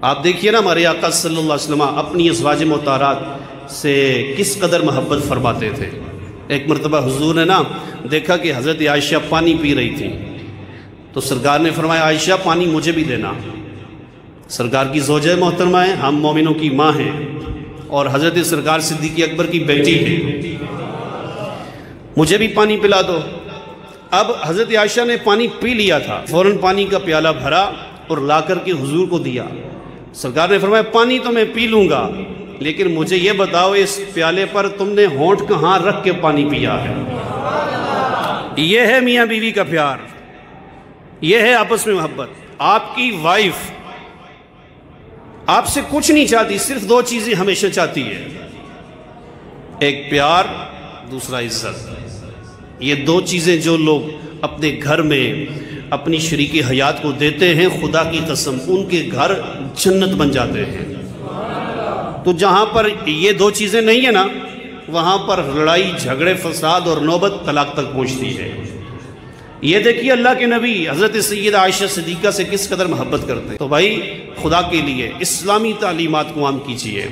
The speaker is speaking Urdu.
آپ دیکھیے نا ہمارے آقا صلی اللہ علیہ وسلم اپنی ازواج مطہرات سے کس قدر محبت فرماتے تھے۔ ایک مرتبہ حضور نے نا دیکھا کہ حضرت عائشہ پانی پی رہی تھی، تو سرکار نے فرمایا عائشہ پانی مجھے بھی دینا۔ سرکار کی زوجہ محترمہ ہیں، ہم مومنوں کی ماں ہیں اور حضرت سرکار صدیق اکبر کی بیٹی ہے، مجھے بھی پانی پلا دو۔ اب حضرت عائشہ نے پانی پی لیا تھا، فوراً پانی کا پیالہ بھرا اور لا کر کے حضور کو دیا۔ سرکار نے فرمایا پانی تو میں پی لوں گا، لیکن مجھے یہ بتاؤ اس پیالے پر تم نے ہونٹ کہاں رکھ کے پانی پیا ہے؟ یہ ہے میاں بیوی کا پیار، یہ ہے آپس میں محبت۔ آپ کی وائف آپ سے کچھ نہیں چاہتی، صرف دو چیزیں ہمیشہ چاہتی ہے، ایک پیار، دوسرا عزت۔ یہ دو چیزیں جو لوگ اپنے گھر میں اپنی شریک حیات کو دیتے ہیں، خدا کی قسم ان کے گھر جنت بن جاتے ہیں۔ تو جہاں پر یہ دو چیزیں نہیں ہیں نا، وہاں پر لڑائی جھگڑے فساد اور نوبت طلاق تک پہنچتی ہے۔ یہ دیکھیے اللہ کے نبی حضرت سیدہ عائشہ صدیقہ سے کس قدر محبت کرتے ہیں۔ تو بھائی خدا کے لیے اسلامی تعلیمات کو عام کیجیے۔